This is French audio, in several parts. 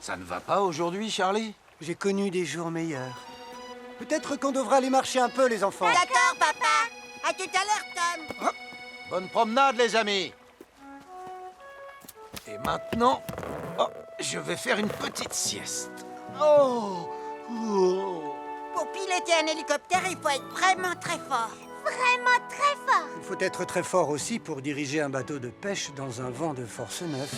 Ça ne va pas aujourd'hui, Charlie? J'ai connu des jours meilleurs. Peut-être qu'on devra aller marcher un peu, les enfants. D'accord, papa. À tout à l'heure, Tom. Bonne promenade, les amis. Et maintenant, je vais faire une petite sieste. Oh. Pour piloter un hélicoptère, il faut être vraiment très fort. Vraiment très fort. Il faut être très fort aussi pour diriger un bateau de pêche dans un vent de force 9.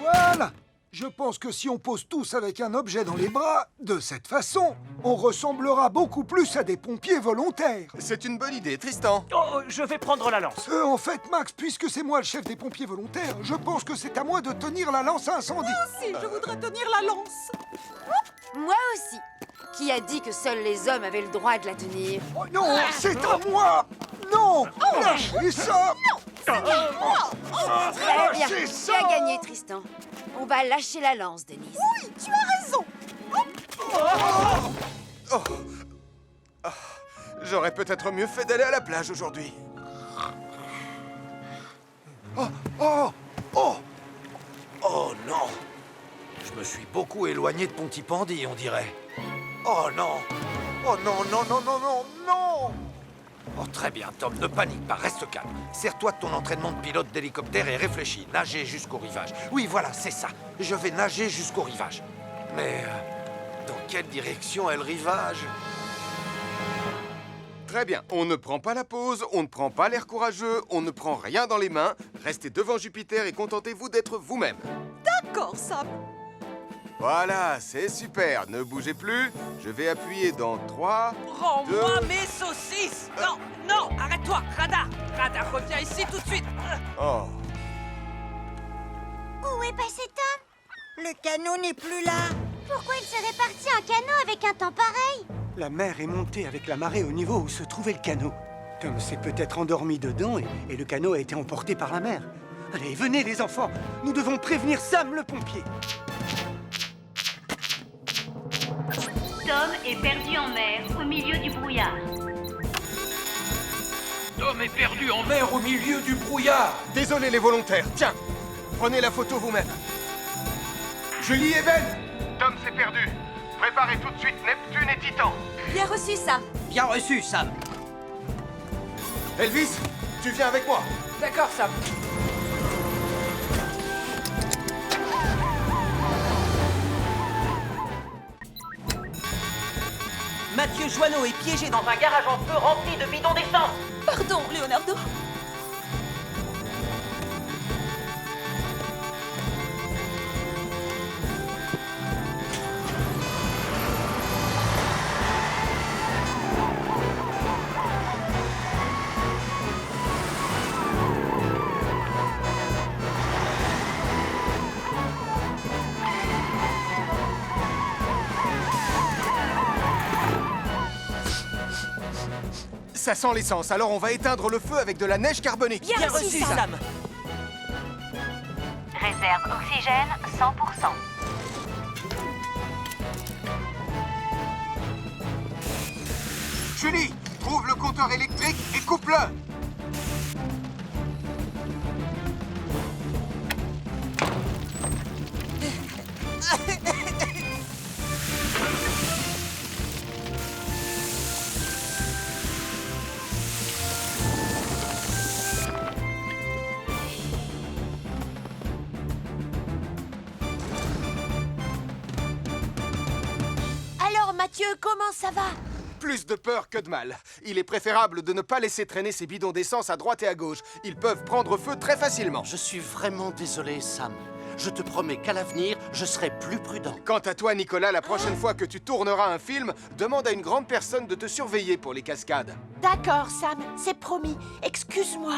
Voilà! Je pense que si on pose tous avec un objet dans les bras, de cette façon, on ressemblera beaucoup plus à des pompiers volontaires. C'est une bonne idée, Tristan. Oh, je vais prendre la lance. En fait, Max, puisque c'est moi le chef des pompiers volontaires, je pense que c'est à moi de tenir la lance à incendie. Si, je voudrais tenir la lance. Moi aussi. Qui a dit que seuls les hommes avaient le droit de la tenir? Oh non, c'est à moi! Non! Lâchez ça! Très bien. Lâchez Tu ça! as gagné, Tristan. On va lâcher la lance, Denise. Oui, tu as raison. J'aurais peut-être mieux fait d'aller à la plage aujourd'hui. Oh non! Je me suis beaucoup éloigné de Pontypandy, on dirait. Oh non! Oh non, non, non, non, non, non! Oh, très bien, Tom, ne panique pas, reste calme. Sers-toi de ton entraînement de pilote d'hélicoptère et réfléchis. Nager jusqu'au rivage. Oui, voilà, c'est ça. Je vais nager jusqu'au rivage. Mais dans quelle direction est le rivage? Très bien, on ne prend pas la pause, on ne prend pas l'air courageux, on ne prend rien dans les mains. Restez devant Jupiter et contentez-vous d'être vous-même. D'accord, Sam. Voilà, c'est super. Ne bougez plus. Je vais appuyer dans 3, Rends-moi 2... mes saucisses! Non, non, arrête-toi, Radar! Radar, reviens ici tout de suite! Oh. Où est passé Tom? Le canot n'est plus là. Pourquoi il serait parti en canot avec un temps pareil? La mer est montée avec la marée au niveau où se trouvait le canot. Tom s'est peut-être endormi dedans et le canot a été emporté par la mer. Allez, venez les enfants, nous devons prévenir Sam le pompier. Tom est perdu en mer, au milieu du brouillard. Tom est perdu en mer au milieu du brouillard! Désolé les volontaires, tiens. Prenez la photo vous-même. Julie et Ben. Tom s'est perdu. Préparez tout de suite Neptune et Titan. Bien reçu, Sam. Bien reçu, Sam. Elvis, tu viens avec moi. D'accord, Sam. Mathieu Joanneau est piégé dans un garage en feu rempli de bidons d'essence. Pardon, Leonardo. Ça sent l'essence, alors on va éteindre le feu avec de la neige carbonique. Bien reçu, Sam. Réserve oxygène 100%. Julie, trouve le compteur électrique et coupe-le. Alors, Mathieu, comment ça va? Plus de peur que de mal. Il est préférable de ne pas laisser traîner ces bidons d'essence à droite et à gauche. Ils peuvent prendre feu très facilement. Je suis vraiment désolé, Sam. Je te promets qu'à l'avenir, je serai plus prudent. Quant à toi, Nicolas, la prochaine fois que tu tourneras un film, demande à une grande personne de te surveiller pour les cascades. D'accord, Sam, c'est promis. Excuse-moi.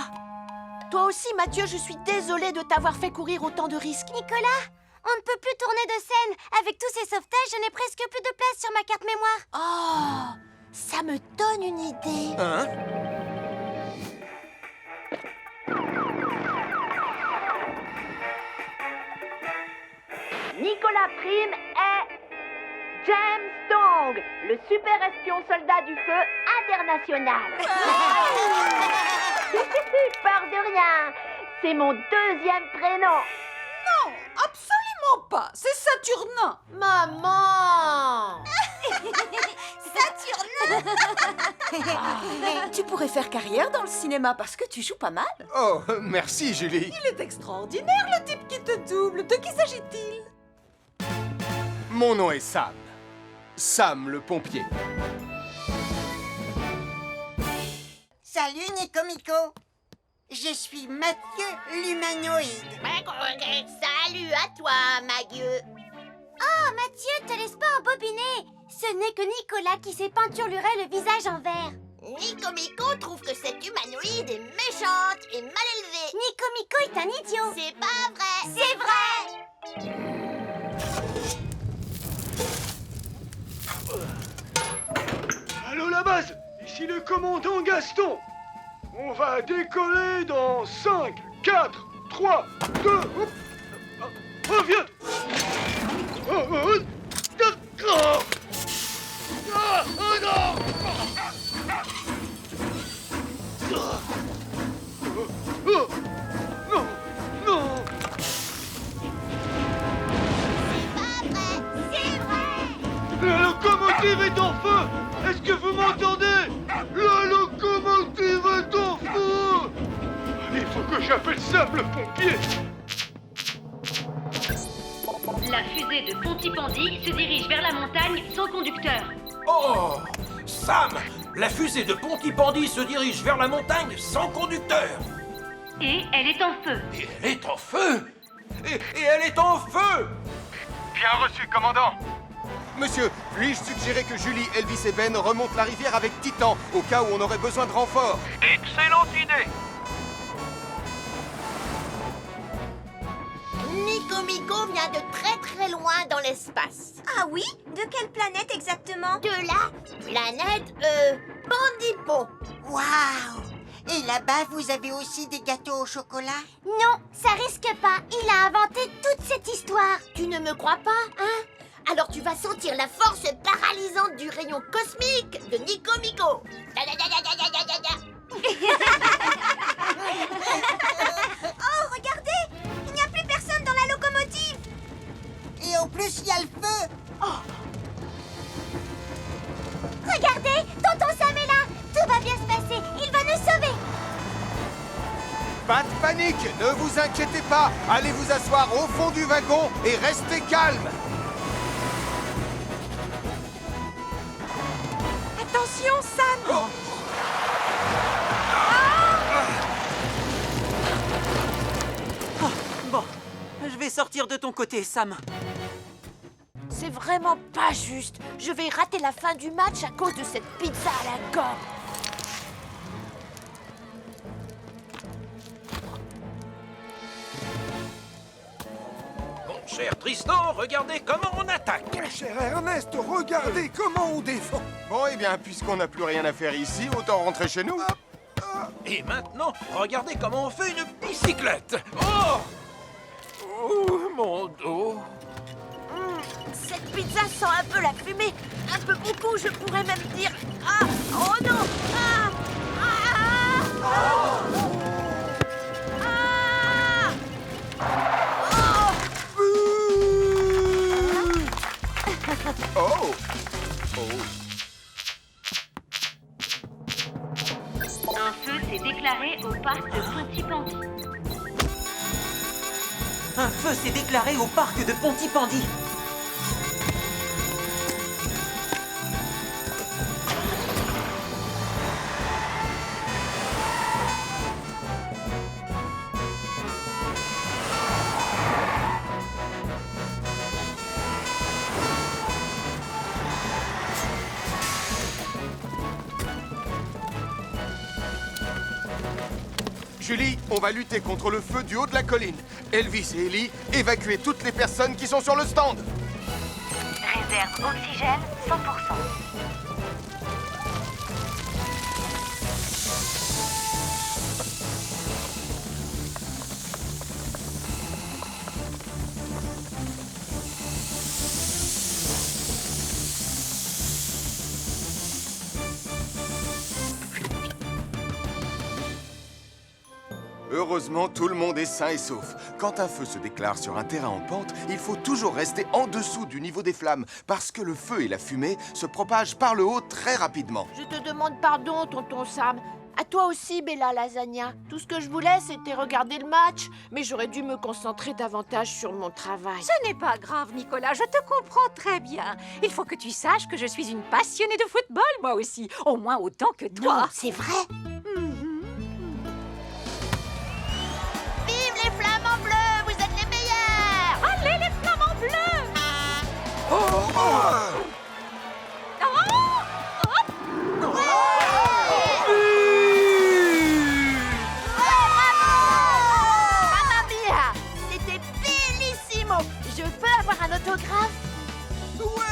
Toi aussi, Mathieu, je suis désolée de t'avoir fait courir autant de risques. Nicolas, on ne peut plus tourner de scène. Avec tous ces sauvetages, je n'ai presque plus de place sur ma carte mémoire. Oh, ça me donne une idée. Hein? Nicolas Prime est James Tong, le super espion soldat du feu international. Peur de rien, c'est mon deuxième prénom. Non, absolument comprends pas. C'est Saturnin. Maman! Tu pourrais faire carrière dans le cinéma parce que tu joues pas mal. Oh, merci, Julie. Il est extraordinaire, le type qui te double. De qui s'agit-il? Mon nom est Sam. Sam le pompier. Salut Nico-Mico. Je suis Mathieu l'humanoïde. Salut à toi, Magueux. Oh, Mathieu, te laisse pas embobiner. Ce n'est que Nicolas qui s'est peinturluré le visage en vert. Nico-Mico trouve que cette humanoïde est méchante et mal élevée. Nico-Mico est un idiot. C'est pas vrai. C'est vrai. Allô la base, ici le commandant Gaston. On va décoller dans 5, 4, 3, 2... Hop. Reviens. D'accord. Ah, oh non. Oh, non, non. La locomotive est en feu. Est-ce que vous m'entendez? La locomotive est en feu. Il faut que j'appelle Sam le pompier. La fusée de Pontypandy se dirige vers la montagne sans conducteur. Oh, Sam, la fusée de Pontypandy se dirige vers la montagne sans conducteur. Et elle est en feu. Et elle est en feu. Et elle est en feu. Bien reçu, commandant. Monsieur, puis-je suggérer que Julie, Elvis et Ben remontent la rivière avec Titan, au cas où on aurait besoin de renfort? Excellente idée. Nico-Mico vient de très loin dans l'espace. Ah oui? De quelle planète exactement? De la planète, Bandipo. Waouh! Et là-bas, vous avez aussi des gâteaux au chocolat? Non, ça risque pas. Il a inventé toute cette histoire. Tu ne me crois pas, hein? Alors tu vas sentir la force paralysante du rayon cosmique de Nico-Mico. Oh, regardez! Il n'y a plus personne dans la locomotive. Et en plus, il y a le feu. Oh. Regardez, tonton Sam est là. Tout va bien se passer. Il va nous sauver. Pas de panique, ne vous inquiétez pas. Allez vous asseoir au fond du wagon et restez calme. Attention, Sam. Bon, je vais sortir de ton côté, Sam. C'est vraiment pas juste. Je vais rater la fin du match à cause de cette pizza à la gomme. Mon cher Tristan, regardez comment on attaque. Mon cher Ernest, regardez comment on défend. Bon, eh bien, puisqu'on n'a plus rien à faire ici, autant rentrer chez nous. Et maintenant, regardez comment on fait une bicyclette. Oh, mon dos. Cette pizza sent un peu la fumée. Un peu beaucoup, je pourrais même dire... Ah! Oh non! Ah! Ah! Oh! Oh! Un feu s'est déclaré au parc de Pontypandy. Un feu s'est déclaré au parc de Pontypandy. Julie, on va lutter contre le feu du haut de la colline. Elvis et Ellie, évacuez toutes les personnes qui sont sur le stand. Réserve oxygène 100%. Heureusement, tout le monde est sain et sauf. Quand un feu se déclare sur un terrain en pente, il faut toujours rester en dessous du niveau des flammes, parce que le feu et la fumée se propagent par le haut très rapidement. Je te demande pardon, tonton Sam. À toi aussi, Bella Lasagna. Tout ce que je voulais, c'était regarder le match. Mais j'aurais dû me concentrer davantage sur mon travail. Ce n'est pas grave, Nicolas, je te comprends très bien. Il faut que tu saches que je suis une passionnée de football, moi aussi. Au moins autant que toi. Non, c'est vrai. Vive les flamants bleus, vous êtes les meilleurs. Allez, les flamants bleus! Mamma mia! C'était bellissimo! Je peux avoir un autographe?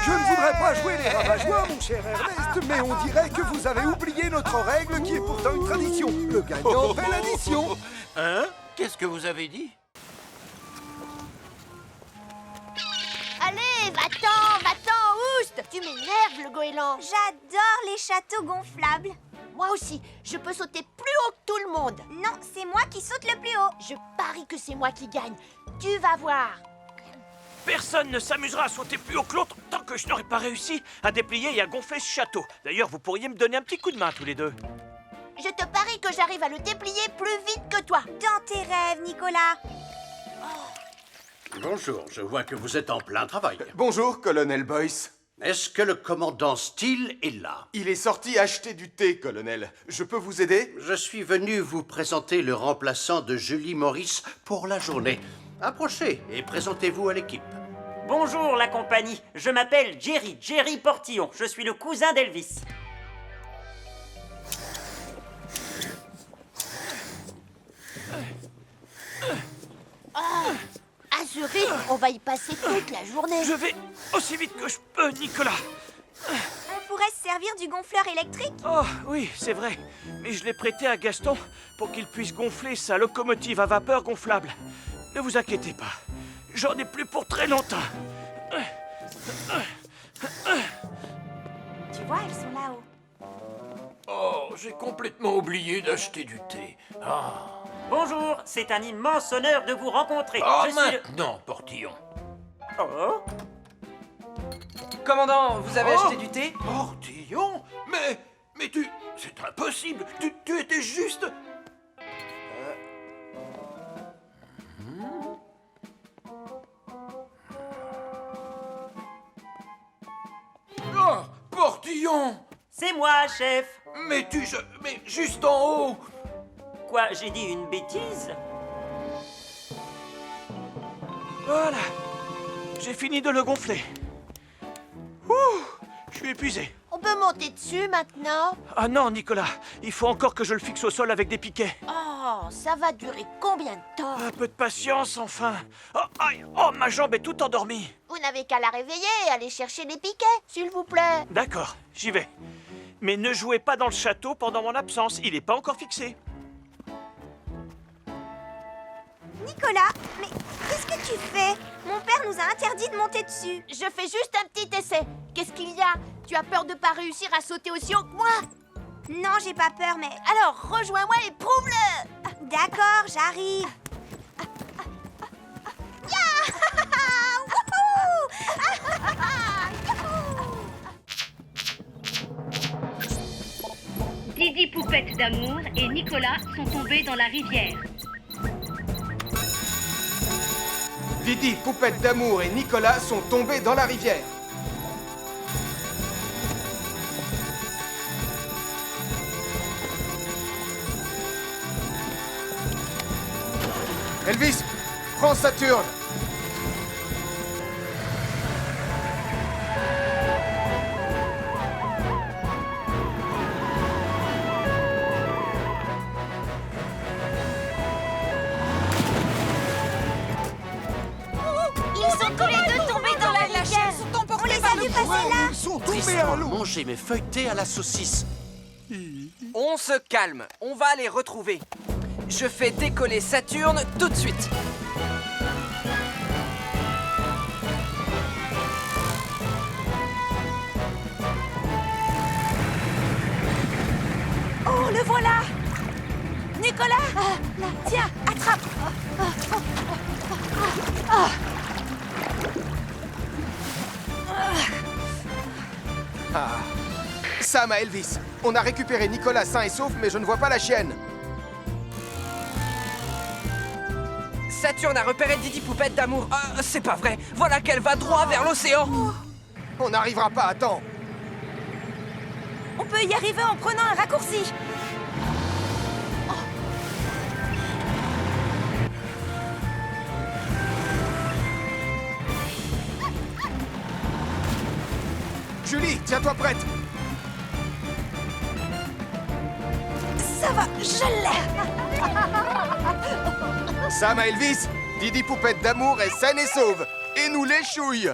Je ne voudrais pas jouer les rabat-joie, mon cher Ernest, mais on dirait que vous avez oublié notre règle qui est pourtant une tradition. Le gagnant fait l'addition. Hein? Qu'est-ce que vous avez dit? Allez, va-t'en, oust! Tu m'énerves, le goéland! J'adore les châteaux gonflables. Moi aussi, je peux sauter plus haut que tout le monde! Non, c'est moi qui saute le plus haut. Je parie que c'est moi qui gagne. Tu vas voir! Personne ne s'amusera à sauter plus haut que l'autre tant que je n'aurai pas réussi à déplier et à gonfler ce château. D'ailleurs, vous pourriez me donner un petit coup de main tous les deux. Je te parie que j'arrive à le déplier plus vite que toi! Dans tes rêves, Nicolas. Bonjour, je vois que vous êtes en plein travail. Bonjour, colonel Boyce. Est-ce que le commandant Steele est là? Il est sorti acheter du thé, colonel. Je peux vous aider? Je suis venu vous présenter le remplaçant de Julie Morris pour la journée. Approchez et présentez-vous à l'équipe. Bonjour la compagnie, je m'appelle Jerry Portillon, je suis le cousin d'Elvis. À Zurich, on va y passer toute la journée. Je vais aussi vite que je peux, Nicolas. On pourrait se servir du gonfleur électrique? Oh, oui, c'est vrai. Mais je l'ai prêté à Gaston pour qu'il puisse gonfler sa locomotive à vapeur gonflable. Ne vous inquiétez pas, j'en ai plus pour très longtemps. Tu vois, elles sont là-haut. Oh, j'ai complètement oublié d'acheter du thé. Bonjour, c'est un immense honneur de vous rencontrer. Ah, Je suis le- maintenant, Portillon. Oh, Commandant, vous avez acheté du thé? Portillon? Mais tu... C'est impossible. Tu étais juste... Oh, Portillon! c'est moi, chef. Mais juste en haut! Quoi, j'ai dit une bêtise? Voilà, j'ai fini de le gonfler. Ouh, je suis épuisé. On peut monter dessus maintenant? Ah non, Nicolas, il faut encore que je le fixe au sol avec des piquets. Oh, ça va durer combien de temps? Un peu de patience, enfin. Oh, aïe, oh, ma jambe est toute endormie. Vous n'avez qu'à la réveiller et aller chercher les piquets, s'il vous plaît. D'accord, j'y vais. Mais ne jouez pas dans le château pendant mon absence, il n'est pas encore fixé. Nicolas, mais qu'est-ce que tu fais? Mon père nous a interdit de monter dessus. Je fais juste un petit essai. Qu'est-ce qu'il y a? Tu as peur de pas réussir à sauter aussi haut que moi? Non, j'ai pas peur, mais... Alors rejoins-moi et prouve-le! D'accord, j'arrive. Didi Poupette d'amour et Nicolas sont tombés dans la rivière. Didi, Poupette d'amour et Nicolas sont tombés dans la rivière. Elvis, prends Saturne. Ils sont tous les deux tombés dans la rivière. On les a vus passer là. Ils sont tombés à Tristan, l'eau. mangez mes feuilletés à la saucisse. On se calme, on va les retrouver. Je fais décoller Saturne tout de suite. Oh, le voilà! Nicolas là, tiens, attrape. Sam à Elvis. On a récupéré Nicolas sain et sauf, mais je ne vois pas la chienne. Saturne a repéré Didi Poupette d'amour. C'est pas vrai. Voilà qu'elle va droit vers l'océan. On n'arrivera pas à temps. On peut y arriver en prenant un raccourci. Julie, tiens-toi prête. Ça va, je l'ai. Sam à Elvis, Didi Poupette d'amour est saine et sauve. Et nous l'échouille.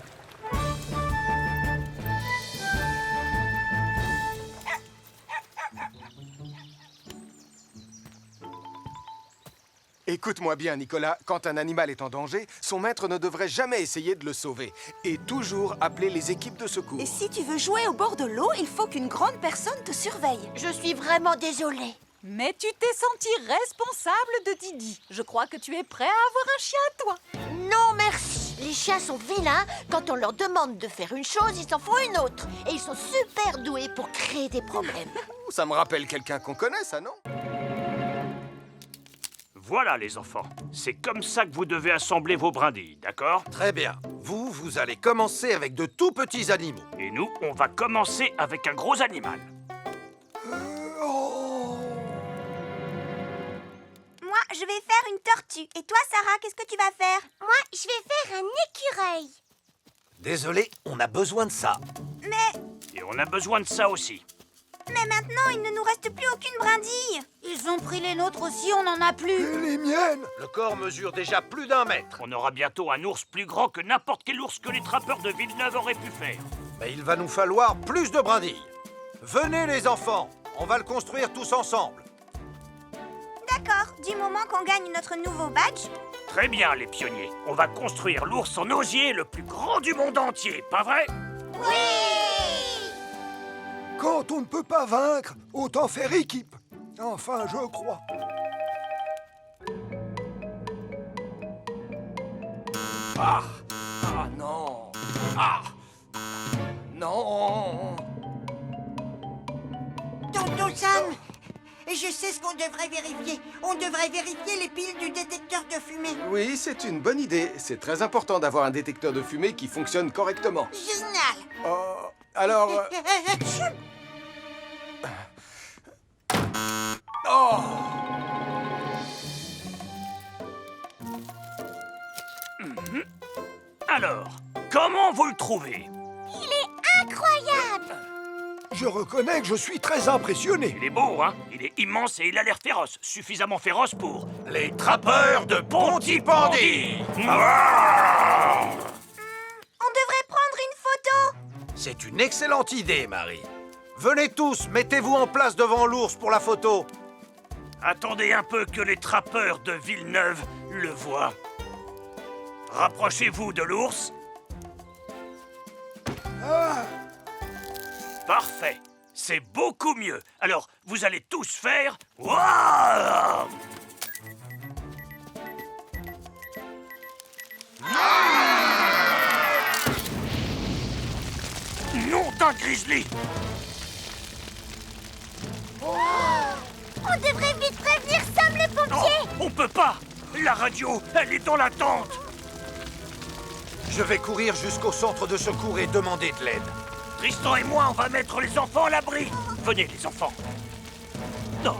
Écoute-moi bien, Nicolas, quand un animal est en danger, son maître ne devrait jamais essayer de le sauver. Et toujours appeler les équipes de secours. Et si tu veux jouer au bord de l'eau, il faut qu'une grande personne te surveille. Je suis vraiment désolée. Mais tu t'es senti responsable de Didi. Je crois que tu es prêt à avoir un chien à toi. Non, merci. Les chiens sont vilains. Quand on leur demande de faire une chose, ils en font une autre. Et ils sont super doués pour créer des problèmes. Ça me rappelle quelqu'un qu'on connaît, ça, non? Voilà, les enfants. C'est comme ça que vous devez assembler vos brindilles, d'accord? Très bien. Vous allez commencer avec de tout petits animaux. Et nous, on va commencer avec un gros animal. Moi, je vais faire une tortue. Et toi, Sarah, qu'est-ce que tu vas faire? Moi, je vais faire un écureuil. Désolé, on a besoin de ça. Et on a besoin de ça aussi. Mais maintenant, il ne nous reste plus aucune brindille. Ils ont pris les nôtres aussi, on n'en a plus. Et les miennes? Le corps mesure déjà plus d'1 mètre. On aura bientôt un ours plus grand que n'importe quel ours que les trappeurs de Villeneuve auraient pu faire. Mais il va nous falloir plus de brindilles. Venez, les enfants. On va le construire tous ensemble. D'accord, du moment qu'on gagne notre nouveau badge. Très bien, les pionniers. On va construire l'ours en osier le plus grand du monde entier, pas vrai? Oui! Quand on ne peut pas vaincre, autant faire équipe. Enfin, je crois. Ah! Ah non! Ah! Non! Tonton Sam, je sais ce qu'on devrait vérifier. On devrait vérifier les piles du détecteur de fumée. Oui, c'est une bonne idée. C'est très important d'avoir un détecteur de fumée qui fonctionne correctement. Génial! Alors... Oh! Alors, comment vous le trouvez? Il est incroyable! Je reconnais que je suis très impressionné. Il est beau, hein? Il est immense et il a l'air féroce. Suffisamment féroce pour... Les trappeurs de Pontypandy! On devrait prendre une photo. C'est une excellente idée, Marie. Venez tous, mettez-vous en place devant l'ours pour la photo. Attendez un peu que les trappeurs de Villeneuve le voient. Rapprochez-vous de l'ours. Parfait. C'est beaucoup mieux. Alors, vous allez tous faire... Waouh! Nom d'un grizzly! On devrait vite prévenir Sam les pompiers. On peut pas! La radio, elle est dans la tente! Je vais courir jusqu'au centre de secours et demander de l'aide. Tristan et moi, on va mettre les enfants à l'abri. Venez, les enfants. Non,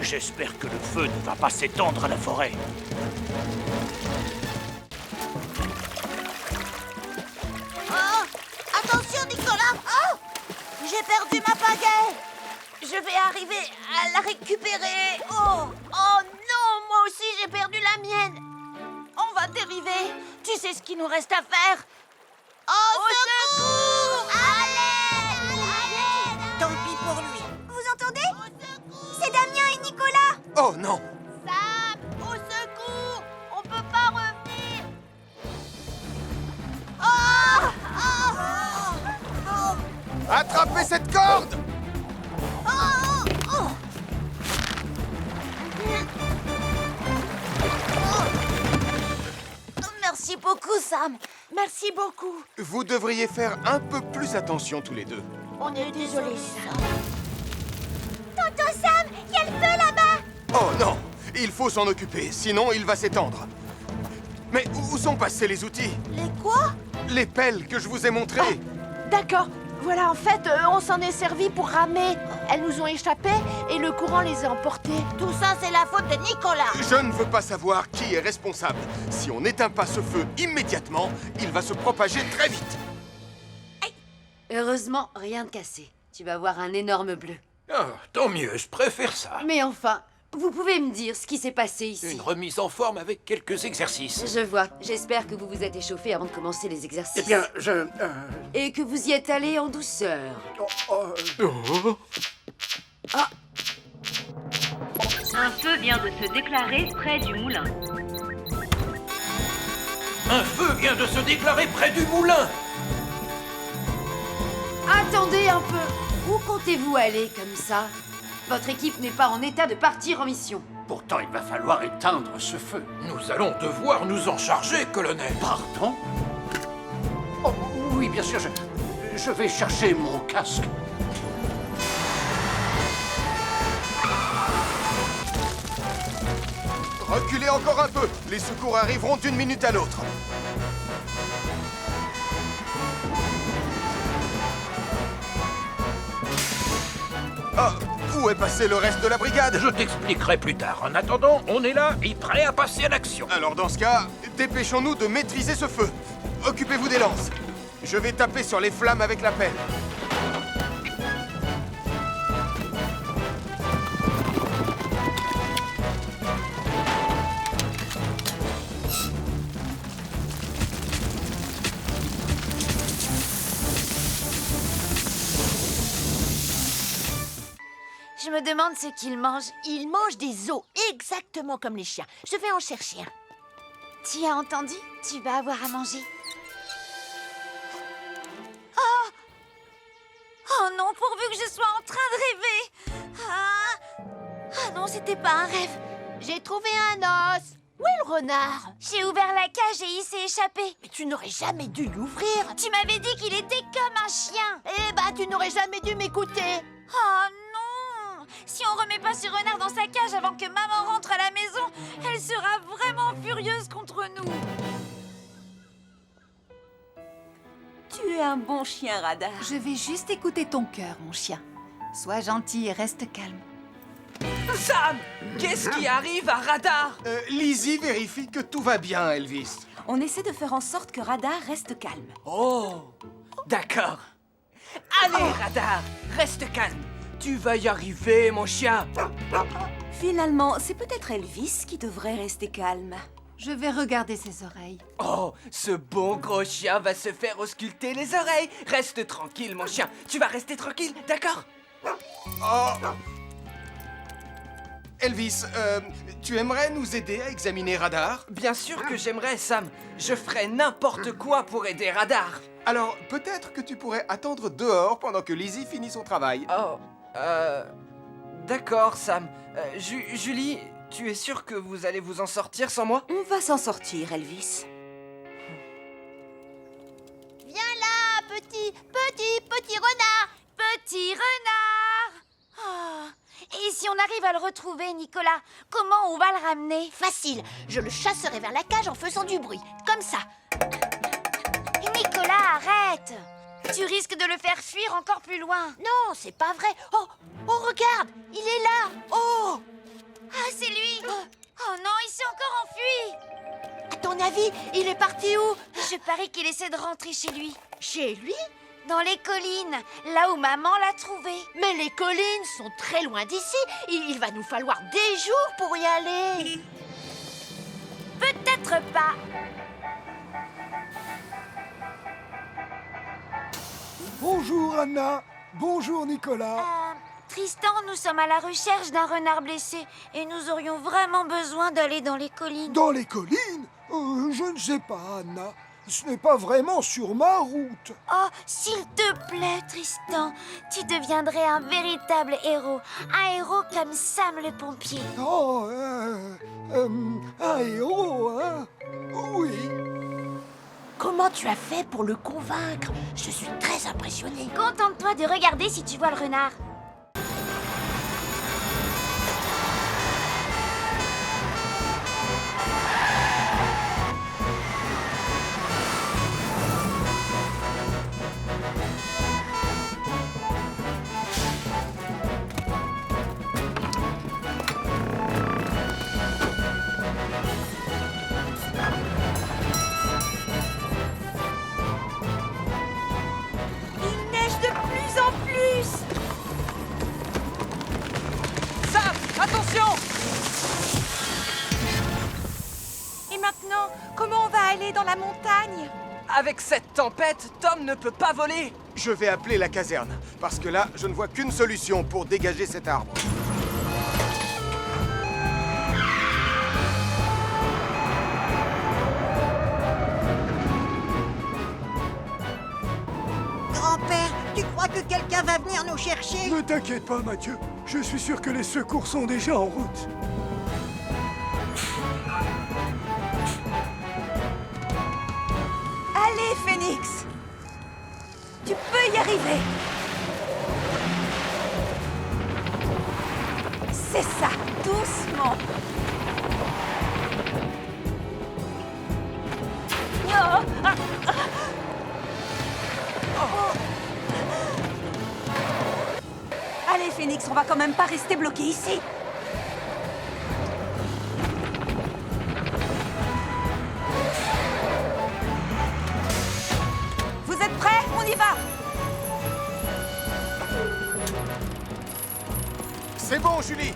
j'espère que le feu ne va pas s'étendre à la forêt. Oh, attention, Nicolas. Oh, j'ai perdu ma pagaie. Je vais arriver à la récupérer. Oh non, moi aussi j'ai perdu la mienne. On va dériver. Tu sais ce qu'il nous reste à faire? Au secours! Allez! Tant pis pour lui. Vous entendez? C'est Damien et Nicolas. Oh non! Sam, au secours! On peut pas revenir. Attrapez cette corde! Merci beaucoup, Sam. Merci beaucoup. Vous devriez faire un peu plus attention tous les deux. On est désolé, Sam. Tonton Sam, il y a le feu là-bas. Oh non! Il faut s'en occuper, sinon il va s'étendre. Mais où sont passés les outils? Les quoi? Les pelles que je vous ai montrées. D'accord. Voilà, en fait, on s'en est servi pour ramer. Elles nous ont échappé et le courant les a emportées. Tout ça, c'est la faute de Nicolas. Je ne veux pas savoir qui est responsable. Si on n'éteint pas ce feu immédiatement, il va se propager très vite. Heureusement, rien de cassé. Tu vas voir un énorme bleu. Ah, tant mieux, je préfère ça. Mais enfin, vous pouvez me dire ce qui s'est passé ici? Une remise en forme avec quelques exercices. Je vois. J'espère que vous vous êtes échauffé avant de commencer les exercices. Eh bien, Et que vous y êtes allé en douceur. Un feu vient de se déclarer près du moulin. Un feu vient de se déclarer près du moulin. Attendez un peu. Où comptez-vous aller comme ça? Votre équipe n'est pas en état de partir en mission. pourtant il va falloir éteindre ce feu. Nous allons devoir nous en charger, colonel. Pardon? Oh, oui, bien sûr, je vais chercher mon casque. Reculez encore un peu. Les secours arriveront d'une minute à l'autre. Ah, où est passé le reste de la brigade? Je t'expliquerai plus tard. En attendant, on est là et prêt à passer à l'action. Alors dans ce cas, dépêchons-nous de maîtriser ce feu. Occupez-vous des lances. Je vais taper sur les flammes avec la pelle. Je me demande ce qu'ils mangent. Ils mangent des os, exactement comme les chiens. Je vais en chercher un. Tu as entendu? Tu vas avoir à manger. Oh! Oh non, pourvu que je sois en train de rêver. Ah non, c'était pas un rêve. J'ai trouvé un os. Où est le renard? J'ai ouvert la cage et il s'est échappé. Mais tu n'aurais jamais dû l'ouvrir. Tu m'avais dit qu'il était comme un chien. Eh ben, tu n'aurais jamais dû m'écouter. Oh non! Si on remet pas ce renard dans sa cage avant que maman rentre à la maison, elle sera vraiment furieuse contre nous. Tu es un bon chien, Radar. Je vais juste écouter ton cœur, mon chien. Sois gentil et reste calme. Sam! Qu'est-ce qui arrive à Radar? Lizzie vérifie que tout va bien, Elvis. On essaie de faire en sorte que Radar reste calme. Oh! D'accord. Allez, Radar, reste calme. Tu vas y arriver, mon chien. Finalement, c'est peut-être Elvis qui devrait rester calme. Je vais regarder ses oreilles. Oh, ce bon gros chien va se faire ausculter les oreilles. Reste tranquille, mon chien. Tu vas rester tranquille, d'accord? Oh. Elvis, tu aimerais nous aider à examiner Radar? Bien sûr que j'aimerais, Sam. Je ferais n'importe quoi pour aider Radar. Alors, peut-être que tu pourrais attendre dehors pendant que Lizzie finit son travail. Oh, d'accord, Sam. Julie, tu es sûre que vous allez vous en sortir sans moi? On va s'en sortir, Elvis. Viens là, petit renard. Petit renard! Oh. Et si on arrive à le retrouver, Nicolas, comment on va le ramener? Facile, je le chasserai vers la cage en faisant du bruit, comme ça. Nicolas, arrête! Tu risques de le faire fuir encore plus loin. Non, c'est pas vrai. Oh, regarde, il est là. Oh! Ah, c'est lui! Oh non, il s'est encore enfui! À ton avis, il est parti où? Je parie qu'il essaie de rentrer chez lui. Chez lui? Dans les collines, là où maman l'a trouvé. Mais les collines sont très loin d'ici. Il va nous falloir des jours pour y aller. Peut-être pas. Bonjour Anna. Bonjour Nicolas. Tristan, nous sommes à la recherche d'un renard blessé et nous aurions vraiment besoin d'aller dans les collines. Dans les collines? Je ne sais pas, Anna. Ce n'est pas vraiment sur ma route. Oh, s'il te plaît, Tristan, tu deviendrais un véritable héros. Un héros comme Sam le pompier. Oh, un héros, hein? Oui. Comment tu as fait pour le convaincre? Je suis très impressionnée. Contente-toi de regarder si tu vois le renard. Il neige de plus en plus. Sam, attention! Et maintenant, comment on va aller dans la montagne? Avec cette tempête, Tom ne peut pas voler. Je vais appeler la caserne, parce que là, je ne vois qu'une solution pour dégager cet arbre. Grand-père, tu crois que quelqu'un va venir nous chercher? Ne t'inquiète pas, Mathieu. Je suis sûr que les secours sont déjà en route. Allez, Phoenix! Tu peux y arriver! C'est ça, doucement! Oh, ah, ah. Oh. Allez, Phoenix, on va quand même pas rester bloqué ici! Vous êtes prêts? On y va! C'est bon, Julie!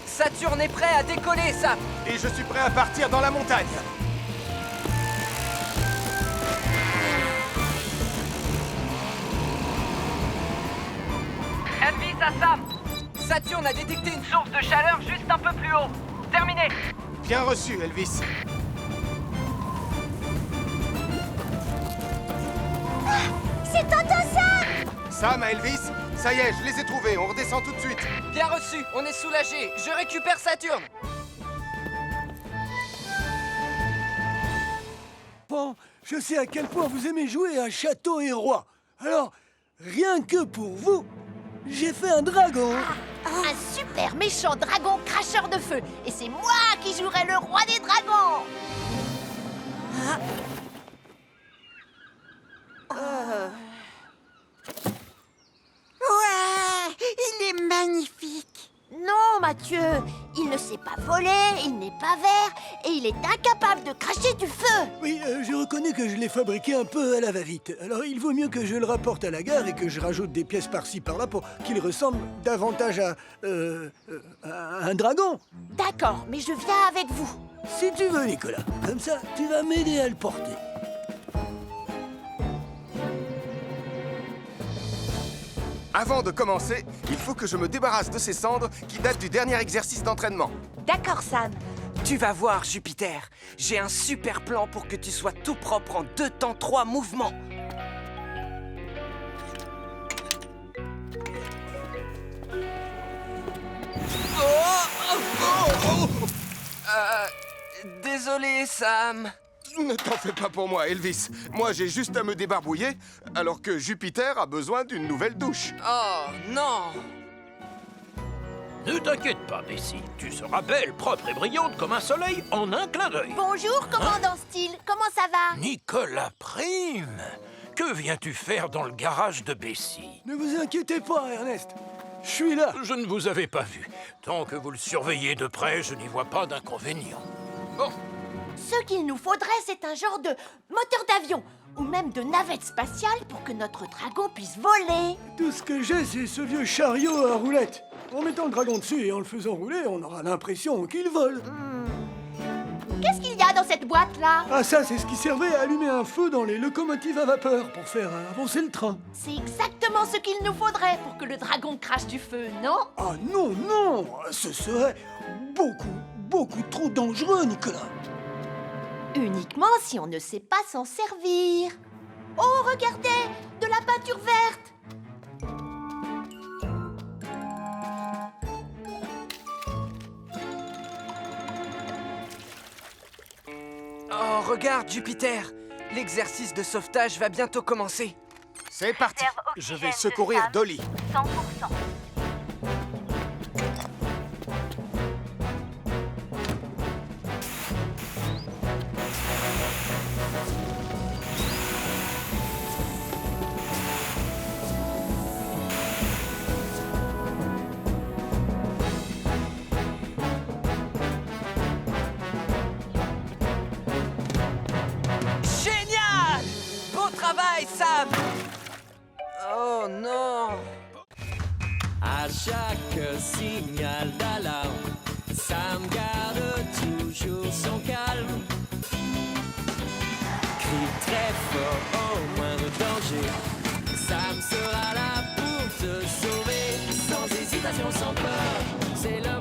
Saturne est prêt à décoller, Sam. Et je suis prêt à partir dans la montagne. Elvis à Sam. Saturne a détecté une source de chaleur juste un peu plus haut. Terminé. Bien reçu, Elvis. C'est Tonton Sam! Sam à Elvis, ça y est, je les ai trouvés. On redescend tout de suite. Bien reçu, on est soulagé. Je récupère Saturne. Bon, je sais à quel point vous aimez jouer à château et roi. Alors, rien que pour vous, j'ai fait un dragon. Un super méchant dragon cracheur de feu. Et c'est moi qui jouerai le roi des dragons. Ouais, il est magnifique. Non, Mathieu, il ne sait pas voler, il n'est pas vert et il est incapable de cracher du feu. Oui, je reconnais que je l'ai fabriqué un peu à la va-vite. Alors il vaut mieux que je le rapporte à la gare et que je rajoute des pièces par-ci par-là pour qu'il ressemble davantage à un dragon. D'accord, mais je viens avec vous. Si tu veux, Nicolas. Comme ça, tu vas m'aider à le porter. Avant de commencer, il faut que je me débarrasse de ces cendres qui datent du dernier exercice d'entraînement. D'accord, Sam. Tu vas voir, Jupiter. J'ai un super plan pour que tu sois tout propre en 2 temps 3 mouvements. Désolé, Sam. Ne t'en fais pas pour moi, Elvis. Moi, j'ai juste à me débarbouiller, alors que Jupiter a besoin d'une nouvelle douche. Oh, non. Ne t'inquiète pas, Bessie. Tu seras belle, propre et brillante comme un soleil en un clin d'œil. Bonjour, commandant Steele. Comment ça va? Nicolas Prime, que viens-tu faire dans le garage de Bessie? Ne vous inquiétez pas, Ernest. Je suis là. Je ne vous avais pas vu. Tant que vous le surveillez de près, je n'y vois pas d'inconvénient. Bon. Ce qu'il nous faudrait, c'est un genre de moteur d'avion. ou même de navette spatiale pour que notre dragon puisse voler. Tout ce que j'ai, c'est ce vieux chariot à roulettes. En mettant le dragon dessus et en le faisant rouler, on aura l'impression qu'il vole. Qu'est-ce qu'il y a dans cette boîte-là? Ah ça, c'est ce qui servait à allumer un feu dans les locomotives à vapeur pour faire avancer le train. C'est exactement ce qu'il nous faudrait pour que le dragon crache du feu, non? Ah non, non, ce serait beaucoup trop dangereux, Nicolas. Uniquement si on ne sait pas s'en servir. Oh, regardez, de la peinture verte. Oh, regarde, Jupiter! L'exercice de sauvetage va bientôt commencer. C'est parti. Je vais secourir Dolly. 100%. Génial! Beau travail, Sam! Oh non! À chaque signal d'alarme, Sam garde toujours son calme. Crie très fort au moindre danger. Sam sera là pour te sauver, sans hésitation, sans peur. C'est l'homme